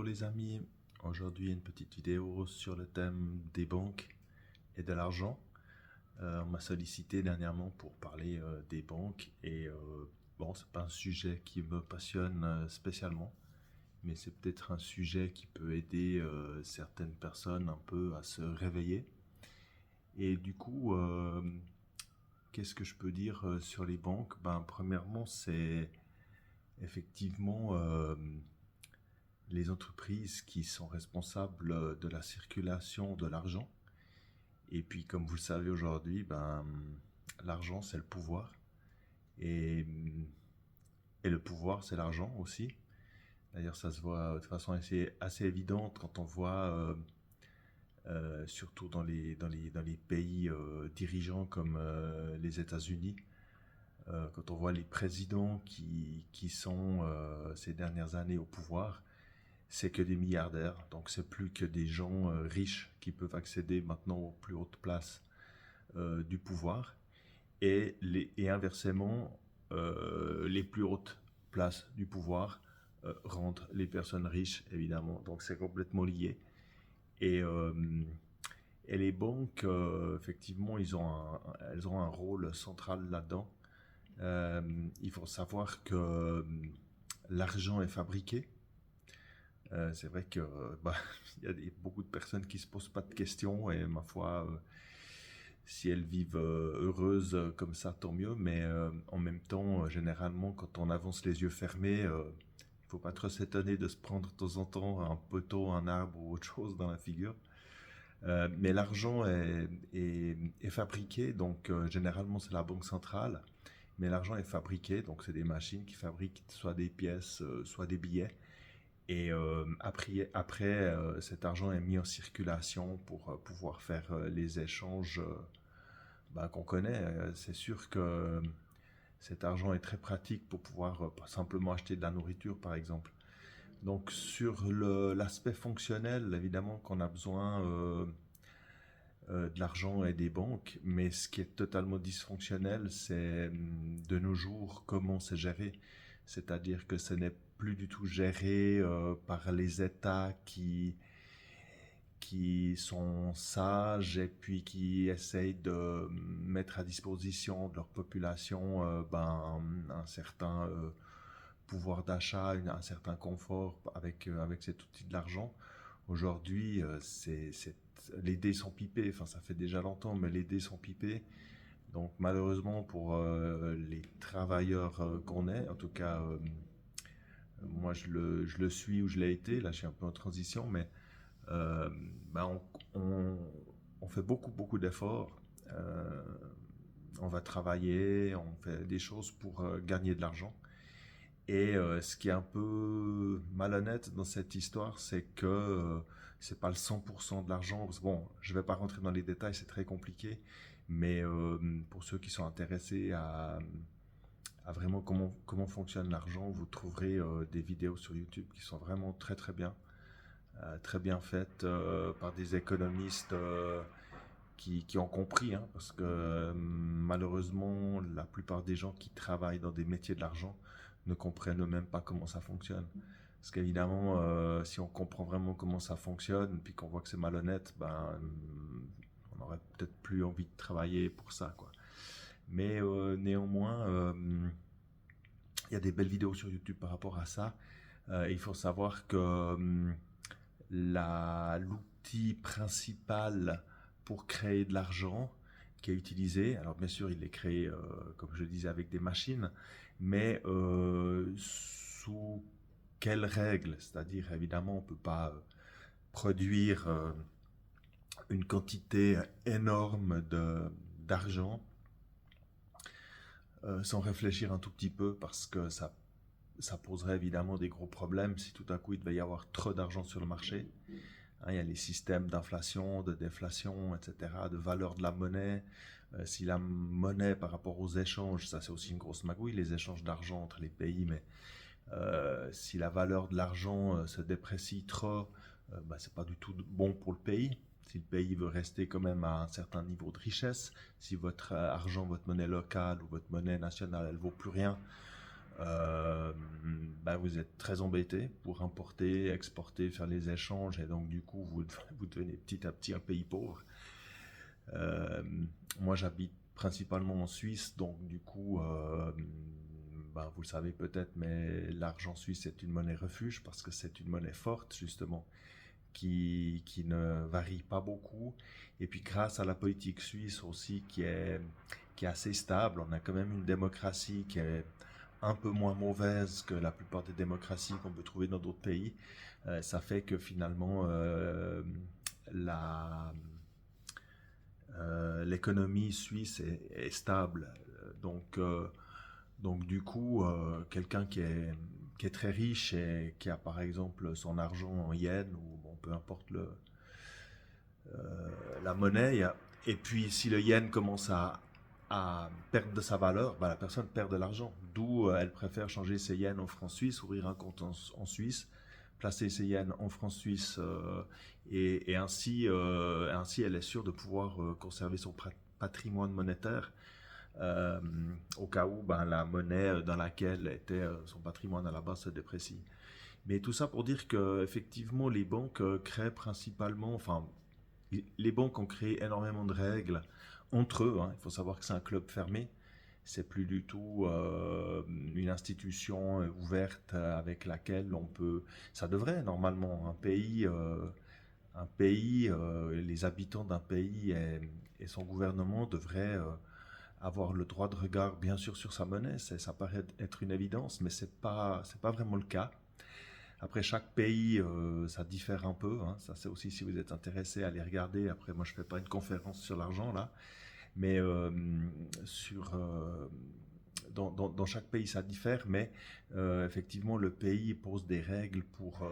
Hello les amis, aujourd'hui une petite vidéo sur le thème des banques et de l'argent. On m'a sollicité dernièrement pour parler des banques et bon, c'est pas un sujet qui me passionne spécialement, mais c'est peut-être un sujet qui peut aider certaines personnes un peu à se réveiller. Et du coup, qu'est-ce que je peux dire sur les banques? Ben, premièrement, c'est effectivement les entreprises qui sont responsables de la circulation de l'argent. Et puis, comme vous le savez aujourd'hui, ben, l'argent, c'est le pouvoir. Et, et le pouvoir, c'est l'argent aussi. D'ailleurs, ça se voit de façon assez évidente quand on voit, surtout dans les pays dirigeants comme les États-Unis, quand on voit les présidents qui sont ces dernières années au pouvoir, c'est que des milliardaires, donc c'est plus que des gens riches qui peuvent accéder maintenant aux plus hautes places du pouvoir. Et inversement, les plus hautes places du pouvoir rendent les personnes riches, évidemment. Donc c'est complètement lié. Et, euh, et les banques, effectivement, elles ont un rôle central là-dedans. Il faut savoir que l'argent est fabriqué. C'est vrai que bah, il y a beaucoup de personnes qui se posent pas de questions et ma foi, si elles vivent heureuses comme ça, tant mieux. Mais en même temps, généralement, quand on avance les yeux fermés, il faut pas trop s'étonner de se prendre de temps en temps un poteau, un arbre ou autre chose dans la figure. Mais l'argent est fabriqué, donc généralement c'est la banque centrale. Mais l'argent est fabriqué, donc c'est des machines qui fabriquent soit des pièces, soit des billets. Et après, cet argent est mis en circulation pour pouvoir faire les échanges ben, qu'on connaît. C'est sûr que cet argent est très pratique pour pouvoir simplement acheter de la nourriture, par exemple. Donc sur l'aspect fonctionnel, évidemment qu'on a besoin de l'argent et des banques, mais ce qui est totalement dysfonctionnel, c'est de nos jours comment c'est géré. C'est-à-dire que ce n'est plus du tout géré par les États qui sont sages et puis qui essayent de mettre à disposition de leur population ben, un certain pouvoir d'achat, un certain confort avec cet outil de l'argent. Aujourd'hui, les dés sont pipés, enfin ça fait déjà longtemps, mais les dés sont pipés. Donc malheureusement pour les travailleurs qu'on est, en tout cas moi je le suis ou je l'ai été, là je suis un peu en transition, mais euh, ben, on fait beaucoup d'efforts. Euh, on va travailler, on fait des choses pour gagner de l'argent. Et ce qui est un peu malhonnête dans cette histoire, c'est que c'est pas le 100% de l'argent. Bon, je vais pas rentrer dans les détails, c'est très compliqué. Mais pour ceux qui sont intéressés à vraiment comment fonctionne l'argent, vous trouverez des vidéos sur YouTube qui sont vraiment très bien faites par des économistes qui ont compris, hein, parce que malheureusement, la plupart des gens qui travaillent dans des métiers de l'argent ne comprennent même pas comment ça fonctionne. Parce qu'évidemment, si on comprend vraiment comment ça fonctionne, puis qu'on voit que c'est malhonnête, ben, on aurait peut-être plus envie de travailler pour ça, quoi. Mais néanmoins, il y a des belles vidéos sur YouTube par rapport à ça. Il faut savoir que l'outil principal pour créer de l'argent qui est utilisé, alors bien sûr il est créé, comme je le disais, avec des machines, mais sous quelles règles? C'est-à-dire évidemment on ne peut pas produire une quantité énorme d'argent sans réfléchir un tout petit peu parce que ça poserait évidemment des gros problèmes si tout à coup il devait y avoir trop d'argent sur le marché. Hein, il y a les systèmes d'inflation, de déflation, etc., de valeur de la monnaie. Si la monnaie par rapport aux échanges, ça c'est aussi une grosse magouille, les échanges d'argent entre les pays, mais si la valeur de l'argent se déprécie trop, bah, c'est pas du tout bon pour le pays. Si le pays veut rester quand même à un certain niveau de richesse, si votre argent, votre monnaie locale ou votre monnaie nationale, elle vaut plus rien, vous êtes très embêté pour importer, exporter, faire les échanges, et donc du coup, vous devenez petit à petit un pays pauvre. Euh, Moi, j'habite principalement en Suisse, donc du coup, vous le savez peut-être, mais l'argent suisse est une monnaie refuge parce que c'est une monnaie forte, justement, qui ne varie pas beaucoup. Et puis, grâce à la politique suisse aussi, qui est assez stable, on a quand même une démocratie qui est un peu moins mauvaise que la plupart des démocraties qu'on peut trouver dans d'autres pays. Ça fait que finalement, la l'économie suisse est stable. Donc, euh, donc du coup, quelqu'un qui est très riche et qui a par exemple son argent en yens ou bon, peu importe la monnaie, et puis si le yen commence à perdre de sa valeur, la personne perd de l'argent. D'où elle préfère changer ses yens en francs suisses, ouvrir un compte en Suisse, placer ses yens en francs suisses et ainsi elle est sûre de pouvoir conserver son patrimoine monétaire euh, au cas où la monnaie dans laquelle était son patrimoine à la base se déprécie. Mais tout ça pour dire que effectivement les banques créent principalement, enfin les banques ont créé énormément de règles entre eux, hein. Il faut savoir que c'est un club fermé. C'est plus du tout une institution ouverte avec laquelle on peut. Ça devrait normalement les habitants d'un pays et son gouvernement devraient avoir le droit de regard, bien sûr, sur sa monnaie. Ça paraît être une évidence, mais c'est pas vraiment le cas. Après, chaque pays, ça diffère un peu, hein. Ça, c'est aussi si vous êtes intéressé à les regarder. Après, moi, je fais pas une conférence sur l'argent là, mais sur dans chaque pays, ça diffère. Mais effectivement, le pays pose des règles pour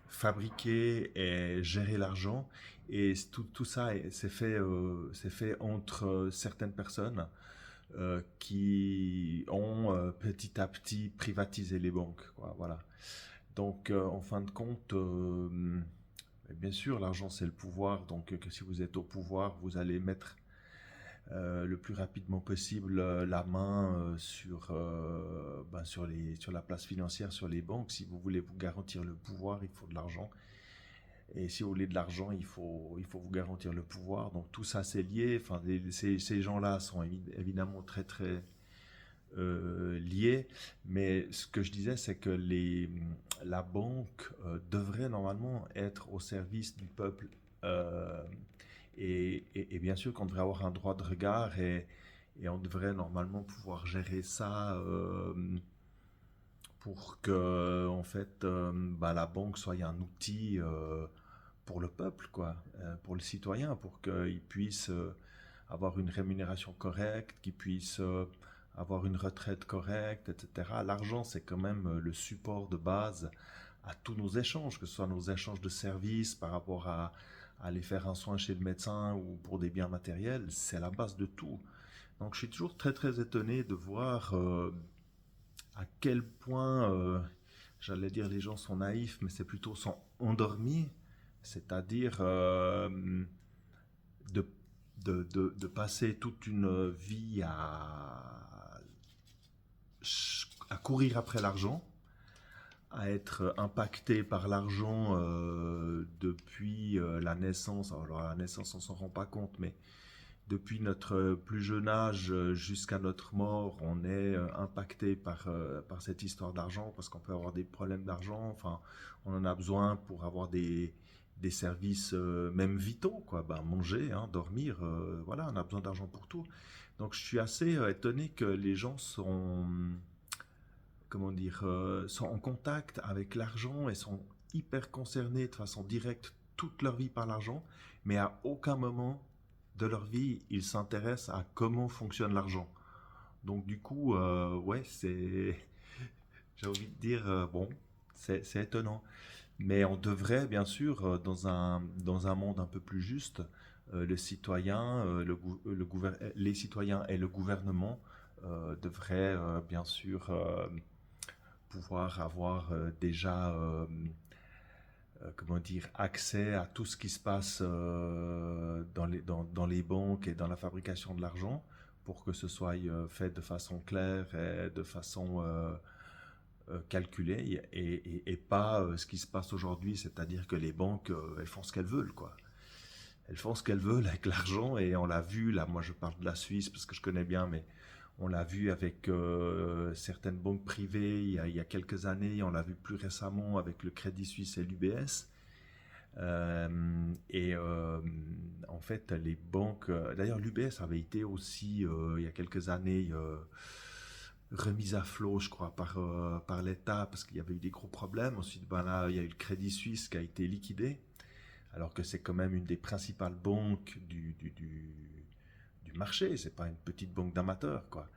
fabriquer et gérer l'argent. Et tout ça, c'est fait entre certaines personnes qui ont petit à petit privatisé les banques, quoi, voilà. Donc, en fin de compte, bien sûr, l'argent c'est le pouvoir. Donc, que si vous êtes au pouvoir, vous allez mettre le plus rapidement possible la main sur la place financière, sur les banques. Si vous voulez vous garantir le pouvoir, il faut de l'argent. Et si vous voulez de l'argent, il faut vous garantir le pouvoir. Donc tout ça, c'est lié. Enfin, ces gens-là sont évidemment très, très liés. Mais ce que je disais, c'est que la banque devrait normalement être au service du peuple. euh, et bien sûr qu'on devrait avoir un droit de regard et on devrait normalement pouvoir gérer ça pour que en fait la banque soit un outil pour le peuple, quoi, pour le citoyen, pour qu'il puisse avoir une rémunération correcte, qu'il puisse avoir une retraite correcte, etc. L'argent, c'est quand même le support de base à tous nos échanges, que ce soit nos échanges de services par rapport à aller faire un soin chez le médecin ou pour des biens matériels, c'est la base de tout. Donc je suis toujours très très étonné de voir à quel point, j'allais dire les gens sont naïfs, mais c'est plutôt sont endormis, c'est-à-dire de, de passer toute une vie à courir après l'argent, à être impacté par l'argent depuis la naissance. Alors la naissance, on s'en rend pas compte, mais depuis notre plus jeune âge jusqu'à notre mort, on est impacté par cette histoire d'argent parce qu'on peut avoir des problèmes d'argent. Enfin, on en a besoin pour avoir des services même vitaux, quoi. Manger, hein, dormir, voilà, on a besoin d'argent pour tout. Donc je suis assez étonné que les gens comment dire, sont en contact avec l'argent et sont hyper concernés de façon directe toute leur vie par l'argent, mais à aucun moment de leur vie ils s'intéressent à comment fonctionne l'argent. Donc du coup, ouais, j'ai envie de dire, bon, c'est étonnant. Mais on devrait, bien sûr, dans un monde un peu plus juste, le citoyen, les citoyens et le gouvernement devraient, bien sûr, pouvoir avoir déjà comment dire, accès à tout ce qui se passe dans les banques et dans la fabrication de l'argent pour que ce soit fait de façon claire et de façon calculée et pas ce qui se passe aujourd'hui, c'est-à-dire que les banques, elles font ce qu'elles veulent, quoi. Elles font ce qu'elles veulent avec l'argent et on l'a vu, là, moi je parle de la Suisse parce que je connais bien, mais on l'a vu avec certaines banques privées il y a quelques années, on l'a vu plus récemment avec le Crédit Suisse et l'UBS. Et en fait, les banques, d'ailleurs l'UBS avait été aussi il y a quelques années remise à flot, je crois, par l'État parce qu'il y avait eu des gros problèmes. Ensuite, ben là, il y a eu le Crédit Suisse qui a été liquidé, alors que c'est quand même une des principales banques du marché. C'est pas une petite banque d'amateurs, quoi.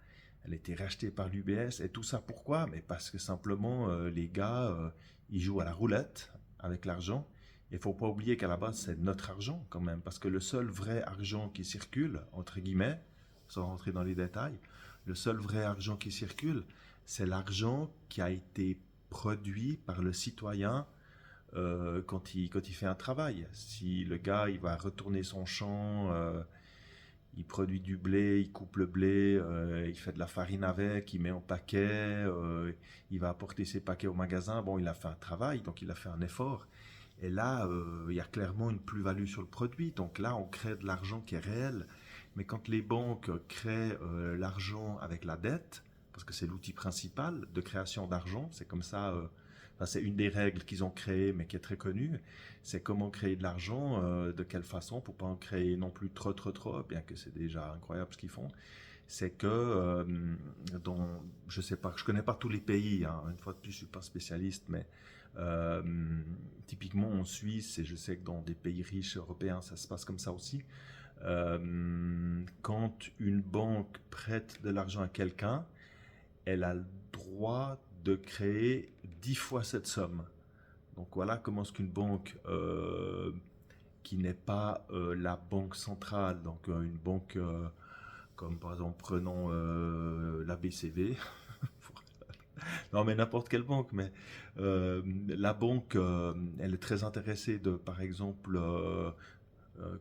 Elle a été rachetée par l'UBS et tout ça pourquoi? Mais parce que simplement les gars, ils jouent à la roulette avec l'argent. Il faut pas oublier qu'à la base c'est notre argent quand même, parce que le seul vrai argent qui circule, entre guillemets, sans rentrer dans les détails, le seul vrai argent qui circule, c'est l'argent qui a été produit par le citoyen quand il fait un travail. Si le gars il va retourner son champ, il produit du blé, il coupe le blé, il fait de la farine avec, il met en paquet, il va apporter ses paquets au magasin. Bon, il a fait un travail, donc il a fait un effort. Et là, il y a clairement une plus-value sur le produit. Donc là, on crée de l'argent qui est réel. Mais quand les banques créent l'argent avec la dette, parce que c'est l'outil principal de création d'argent, c'est comme ça, enfin, c'est une des règles qu'ils ont créées, mais qui est très connue, c'est comment créer de l'argent, de quelle façon, pour pas en créer non plus trop, bien que c'est déjà incroyable ce qu'ils font. C'est que, je sais pas, je connais pas tous les pays, hein, une fois de plus, je suis pas spécialiste, mais euh, typiquement en Suisse, et je sais que dans des pays riches européens, ça se passe comme ça aussi. Quand une banque prête de l'argent à quelqu'un, elle a le droit de créer 10 fois cette somme. Donc voilà comment est-ce qu'une banque qui n'est pas la banque centrale, donc une banque comme par exemple prenons la BCV, non mais n'importe quelle banque, mais la banque, elle est très intéressée de, par exemple,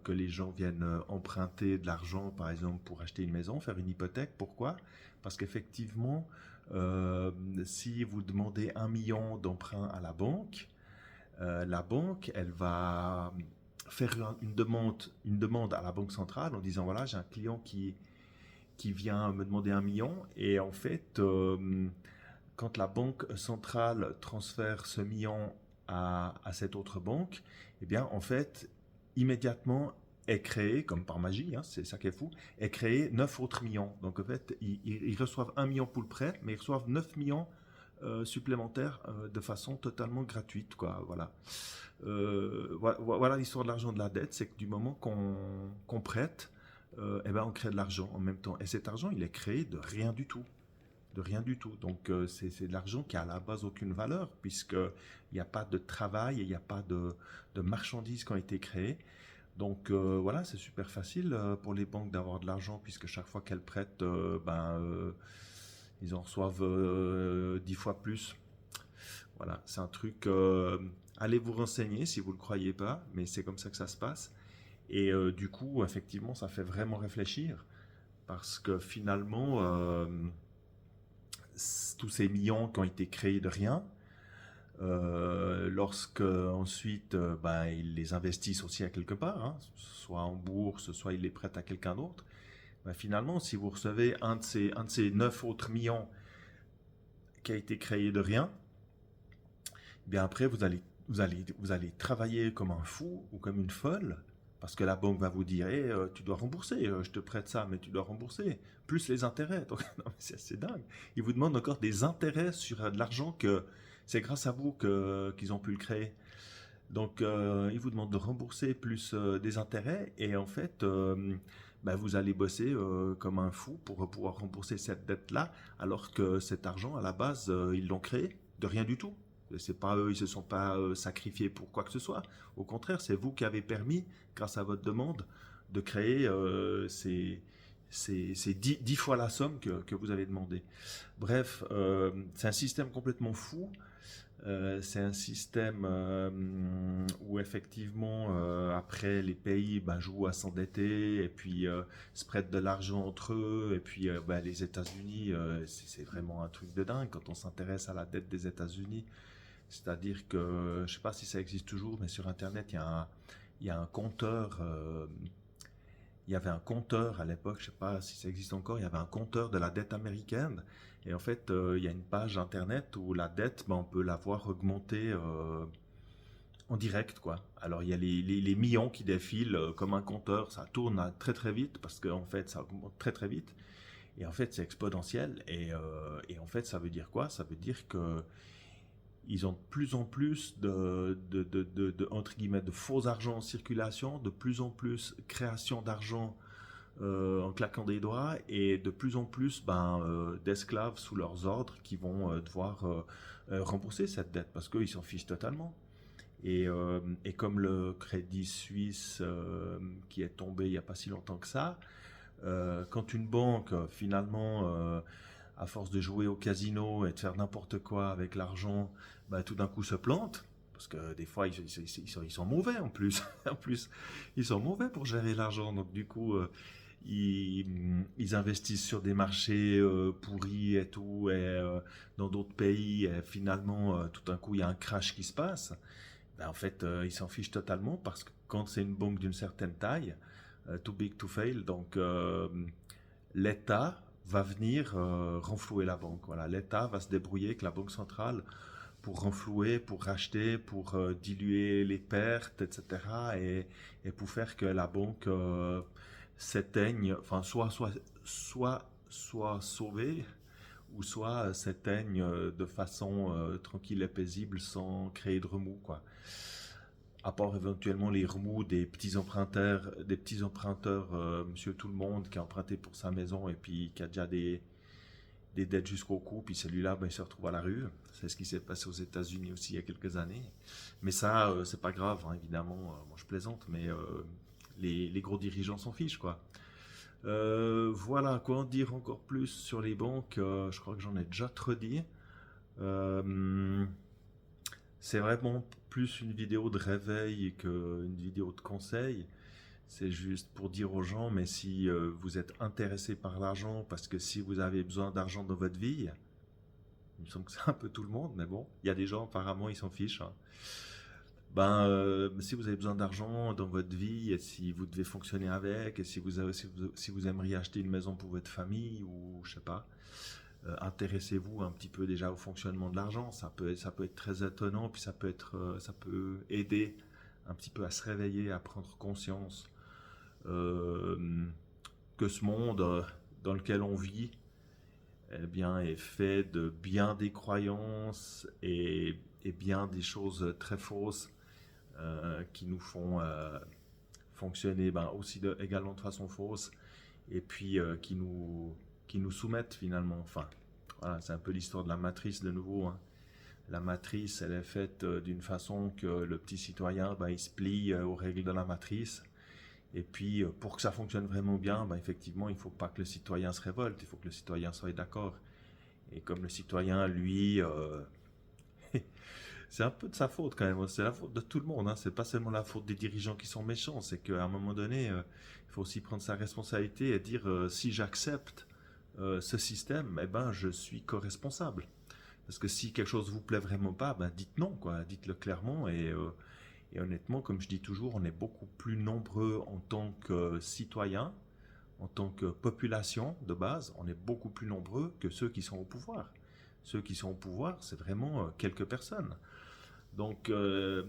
que les gens viennent emprunter de l'argent, par exemple, pour acheter une maison, faire une hypothèque. Pourquoi? Parce qu'effectivement, euh, si vous demandez 1 million d'emprunt à la banque, elle va faire une demande à la banque centrale en disant, voilà, j'ai un client qui vient me demander 1 million, et en fait, quand la banque centrale transfère ce million à cette autre banque, eh bien, en fait, immédiatement est créé, comme par magie, hein, c'est ça qui est fou, est créé 9 autres millions. Donc, en fait, ils reçoivent 1 million pour le prêt, mais ils reçoivent 9 millions supplémentaires de façon totalement gratuite, quoi. Voilà. Voilà l'histoire de l'argent de la dette, c'est que du moment qu'on prête, eh ben on crée de l'argent en même temps. Et cet argent, il est créé de rien du tout. De rien du tout. Donc c'est de l'argent qui a à la base aucune valeur, puisqu'il n'y a pas de travail, il n'y a pas de marchandises qui ont été créées. Donc voilà, c'est super facile pour les banques d'avoir de l'argent, puisque chaque fois qu'elles prêtent, ils en reçoivent 10 fois plus. Voilà, c'est un truc, allez vous renseigner si vous ne le croyez pas, mais c'est comme ça que ça se passe. Et du coup, effectivement, ça fait vraiment réfléchir, parce que finalement, tous ces millions qui ont été créés de rien, lorsque ensuite ils les investissent aussi à quelque part, hein, soit en bourse, soit ils les prêtent à quelqu'un d'autre, finalement, si vous recevez un de ces 9 autres millions qui a été créé de rien, bien après vous allez travailler comme un fou ou comme une folle, parce que la banque va vous dire, hey, tu dois rembourser, je te prête ça, mais tu dois rembourser, plus les intérêts. Donc, non, c'est assez dingue. Ils vous demandent encore des intérêts sur de l'argent que c'est grâce à vous qu'ils ont pu le créer. Donc, ils vous demandent de rembourser plus des intérêts, et en fait, vous allez bosser comme un fou pour pouvoir rembourser cette dette-là, alors que cet argent, à la base, ils l'ont créé de rien du tout. C'est pas eux, ils se sont pas sacrifiés pour quoi que ce soit. Au contraire, c'est vous qui avez permis, grâce à votre demande, de créer ces 10 fois la somme que vous avez demandé. Bref, c'est un système complètement fou. C'est un système où effectivement, après, les pays jouent à s'endetter et puis se prêtent de l'argent entre eux. Et puis les États-Unis, c'est vraiment un truc de dingue quand on s'intéresse à la dette des États-Unis. C'est-à-dire que, je ne sais pas si ça existe toujours, mais sur Internet, il y a un compteur. Il y avait un compteur à l'époque, je ne sais pas si ça existe encore, il y avait un compteur de la dette américaine. Et en fait, il y a une page internet où la dette, on peut la voir augmenter en direct, quoi. Alors, il y a les millions qui défilent comme un compteur, ça tourne très très vite parce qu'en fait, ça augmente très très vite. Et en fait, c'est exponentiel. Et en fait, ça veut dire quoi? Ça veut dire que ils ont de plus en plus entre guillemets, de faux argent en circulation, de plus en plus création d'argent en claquant des doigts et de plus en plus d'esclaves sous leurs ordres qui vont devoir rembourser cette dette parce qu'ils s'en fichent totalement. Et comme le Crédit Suisse qui est tombé il n'y a pas si longtemps que ça, quand une banque finalement à force de jouer au casino et de faire n'importe quoi avec l'argent, tout d'un coup se plante. Parce que des fois, ils sont mauvais en plus. En plus, ils sont mauvais pour gérer l'argent. Donc du coup, ils investissent sur des marchés pourris et tout, et dans d'autres pays, et finalement, tout d'un coup, il y a un crash qui se passe. En fait, ils s'en fichent totalement parce que quand c'est une banque d'une certaine taille, too big to fail, donc l'État va venir renflouer la banque. Voilà, l'État va se débrouiller avec la banque centrale pour renflouer, pour racheter, pour diluer les pertes, etc. Et pour faire que la banque s'éteigne, enfin soit sauvée, ou soit s'éteigne de façon tranquille et paisible sans créer de remous, quoi. À part éventuellement les remous des petits emprunteurs, Monsieur Tout le Monde qui a emprunté pour sa maison et puis qui a déjà des dettes jusqu'au cou, puis celui-là, il se retrouve à la rue. C'est ce qui s'est passé aux États-Unis aussi il y a quelques années. Mais ça, c'est pas grave, hein, évidemment. Moi, je plaisante, mais les gros dirigeants s'en fichent, quoi. Voilà, quoi en dire encore plus sur les banques? Je crois que j'en ai déjà trop dit. Euh, c'est vraiment plus une vidéo de réveil qu'une vidéo de conseil. C'est juste pour dire aux gens, mais si vous êtes intéressé par l'argent, parce que si vous avez besoin d'argent dans votre vie, il me semble que c'est un peu tout le monde, mais bon, il y a des gens apparemment ils s'en fichent, hein. Si vous avez besoin d'argent dans votre vie, et si vous devez fonctionner avec, et si vous aimeriez acheter une maison pour votre famille, ou je sais pas, intéressez-vous un petit peu déjà au fonctionnement de l'argent. Ça peut être très étonnant, puis ça peut aider un petit peu à se réveiller, à prendre conscience euh, que ce monde dans lequel on vit, eh bien, est fait de bien des croyances et bien des choses très fausses qui nous font fonctionner aussi également de façon fausse et puis qui nous soumettent finalement. Enfin, voilà, c'est un peu l'histoire de la matrice de nouveau, hein. La matrice, elle est faite d'une façon que le petit citoyen, il se plie aux règles de la matrice. Et puis, pour que ça fonctionne vraiment bien, effectivement, il ne faut pas que le citoyen se révolte, il faut que le citoyen soit d'accord. Et comme le citoyen, lui, c'est un peu de sa faute quand même, c'est la faute de tout le monde, hein. C'est pas seulement la faute des dirigeants qui sont méchants, c'est qu'à un moment donné, il faut aussi prendre sa responsabilité et dire si j'accepte ce système, je suis co-responsable. Parce que si quelque chose vous plaît vraiment pas, dites non, quoi, dites-le clairement et honnêtement, comme je dis toujours, on est beaucoup plus nombreux en tant que citoyens, en tant que population de base, on est beaucoup plus nombreux que ceux qui sont au pouvoir. Ceux qui sont au pouvoir, c'est vraiment quelques personnes. Donc,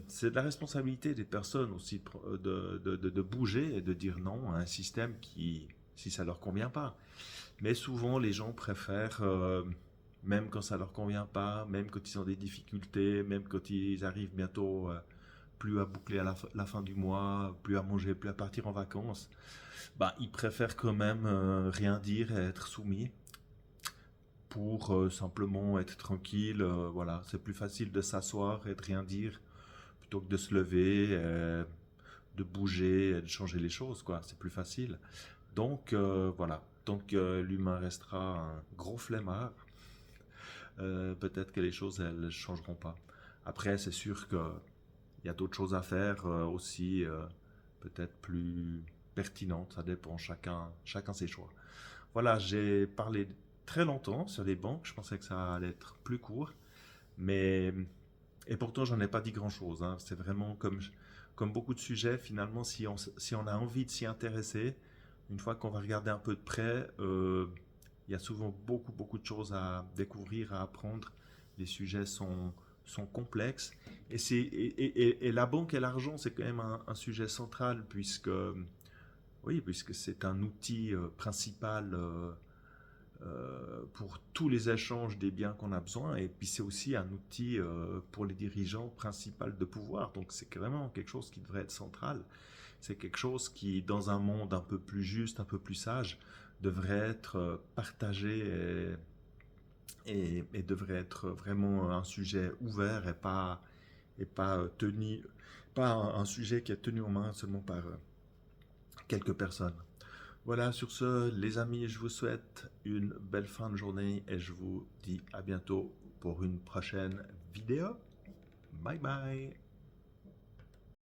c'est de la responsabilité des personnes aussi de bouger et de dire non à un système si ça leur convient pas. Mais souvent, les gens préfèrent, même quand ça leur convient pas, même quand ils ont des difficultés, même quand ils arrivent bientôt plus à boucler à la fin du mois, plus à manger, plus à partir en vacances, ils préfèrent quand même rien dire et être soumis pour simplement être tranquille. Voilà, c'est plus facile de s'asseoir et de rien dire plutôt que de se lever, de bouger et de changer les choses, quoi. C'est plus facile. Donc voilà, tant que l'humain restera un gros flemmard, peut-être que les choses elles changeront pas. Après, c'est sûr qu'il y a d'autres choses à faire aussi, peut-être plus pertinentes. Ça dépend, chacun ses choix. Voilà, j'ai parlé très longtemps sur les banques. Je pensais que ça allait être plus court. Mais, et pourtant, j'en ai pas dit grand-chose, hein. C'est vraiment comme beaucoup de sujets, finalement, si on a envie de s'y intéresser, une fois qu'on va regarder un peu de près, il y a souvent beaucoup de choses à découvrir, à apprendre. Les sujets sont complexes. Et la banque et l'argent, c'est quand même un sujet central, puisque c'est un outil principal pour tous les échanges des biens qu'on a besoin. Et puis c'est aussi un outil pour les dirigeants principal de pouvoir. Donc c'est vraiment quelque chose qui devrait être central. C'est quelque chose qui, dans un monde un peu plus juste, un peu plus sage, devrait être partagé et devrait être vraiment un sujet ouvert et pas un sujet qui est tenu en main seulement par quelques personnes. Voilà, sur ce, les amis, je vous souhaite une belle fin de journée et je vous dis à bientôt pour une prochaine vidéo. Bye bye!